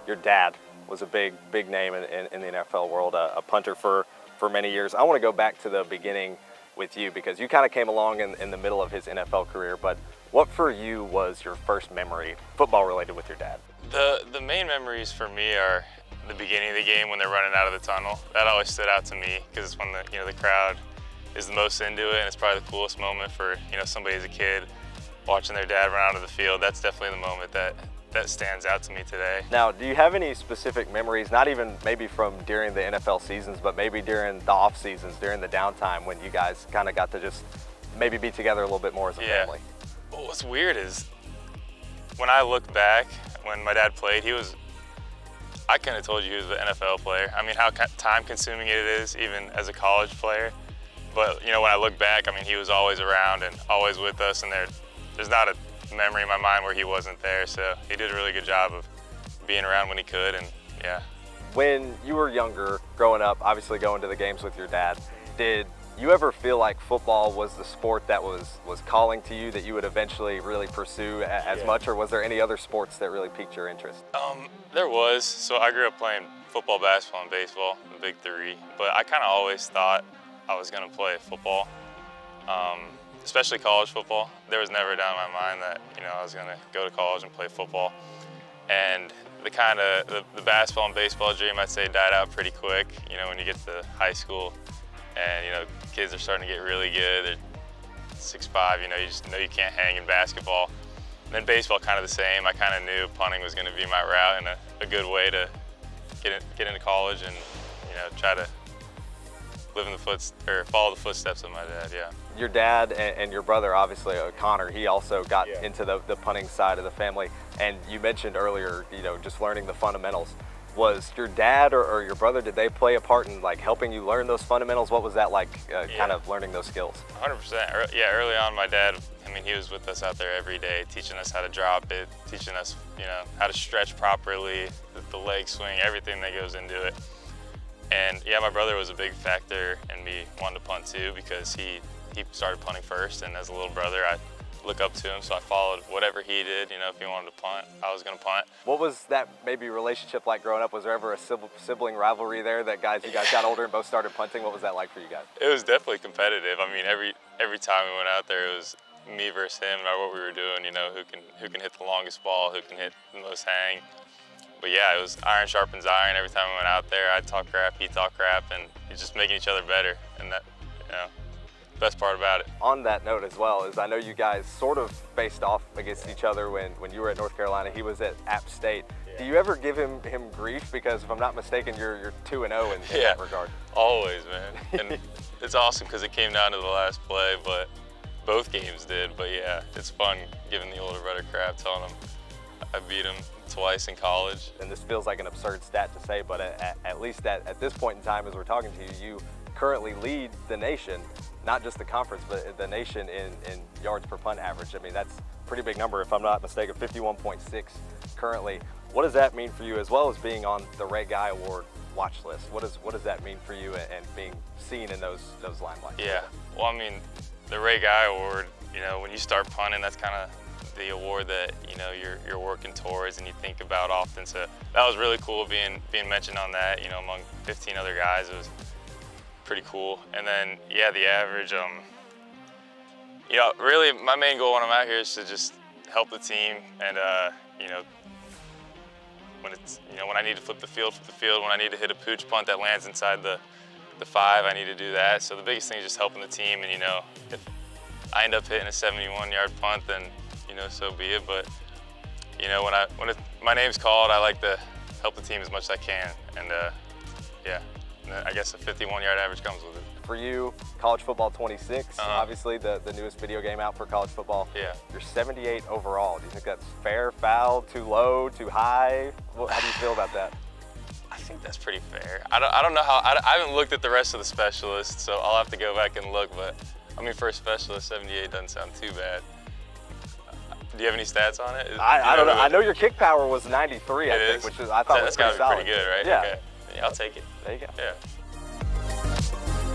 your dad was a big name in the NFL world, a punter for many years. I want to go back to the beginning with you because you kind of came along in the middle of his NFL career, but what for you was your first memory, football related, with your dad? The main memories for me are the beginning of the game when they're running out of the tunnel. That always stood out to me because it's when the crowd is the most into it, and it's probably the coolest moment for somebody as a kid watching their dad run out of the field. That's definitely the moment that stands out to me today. Now, do you have any specific memories, not even maybe from during the NFL seasons, but maybe during the off seasons, during the downtime, when you guys kind of got to just maybe be together a little bit more as a family? Well, what's weird is when I look back, when my dad played, I couldn't have told you he was an NFL player. I mean, how time consuming it is, even as a college player. But when I look back, I mean, he was always around and always with us, and there's not a memory in my mind where he wasn't there. So he did a really good job of being around when he could, and yeah. When you were younger, growing up, obviously going to the games with your dad, did you ever feel like football was the sport that was calling to you, that you would eventually really pursue as much, or was there any other sports that really piqued your interest? There was. So I grew up playing football, basketball, and baseball, the big three, but I kind of always thought I was going to play football, especially college football. There was never a doubt in my mind that I was going to go to college and play football. And the basketball and baseball dream, I'd say, died out pretty quick. When you get to high school, and kids are starting to get really good. They're 6'5", you just know you can't hang in basketball. And then baseball, kind of the same. I kind of knew punting was going to be my route and a good way to get into college and try to follow the footsteps of my dad. Yeah. Your dad and your brother, obviously, Connor, he also got into the punting side of the family. And you mentioned earlier, just learning the fundamentals. Was your dad or your brother, did they play a part in like helping you learn those fundamentals? What was that like, kind of learning those skills? 100%. Yeah, early on, my dad, he was with us out there every day, teaching us how to drop it, teaching us, how to stretch properly, the leg swing, everything that goes into it. And yeah, my brother was a big factor in me wanting to punt too, because he started punting first, and as a little brother, I look up to him, so I followed whatever he did. If he wanted to punt, I was going to punt. What was that maybe relationship like growing up? Was there ever a sibling rivalry there that you guys got older and both started punting? What was that like for you guys? It was definitely competitive. Every time we went out there, it was me versus him about what we were doing. Who can hit the longest ball, who can hit the most hang. But yeah, it was iron sharpens iron. Every time we went out there, I'd talk crap, he'd talk crap, and it's just making each other better. And that, best part about it. On that note as well, is I know you guys sort of faced off against each other when you were at North Carolina. He was at App State. Yeah. Do you ever give him grief? Because if I'm not mistaken, you're 2-0 in that regard. Always, man. And it's awesome because it came down to the last play, but both games did. But yeah, it's fun giving the older brother crap, telling him I beat him twice in college. And this feels like an absurd stat to say, but at least at this point in time, as we're talking to you, you currently lead the nation, not just the conference, but the nation in yards per punt average. That's a pretty big number, if I'm not mistaken, 51.6 currently. What does that mean for you, as well as being on the Ray Guy Award watch list? What does that mean for you and being seen in those limelights? Yeah, well, the Ray Guy Award, when you start punting, that's kind of the award that you're working towards and you think about often. So that was really cool being mentioned on that, among 15 other guys. It was pretty cool. And then yeah, the average, really my main goal when I'm out here is to just help the team, and when I need to flip the field, when I need to hit a pooch punt that lands inside the 5, I need to do that. So the biggest thing is just helping the team, and if I end up hitting a 71-yard punt, then so be it. But when my name's called, I like to help the team as much as I can, and yeah, and I guess a 51-yard average comes with it. For you, College Football 26, obviously the newest video game out for college football. Yeah. You're 78 overall. Do you think that's fair, foul, too low, too high? How do you feel about that? I think that's pretty fair. I don't know how. I haven't looked at the rest of the specialists, so I'll have to go back and look. But for a specialist, 78 doesn't sound too bad. Do you have any stats on it? I don't know. I know your kick power was 93, I think, which is, I thought was pretty solid. That's gotta be pretty good, right? Yeah. Okay. Yeah, I'll take it. There you go. Yeah.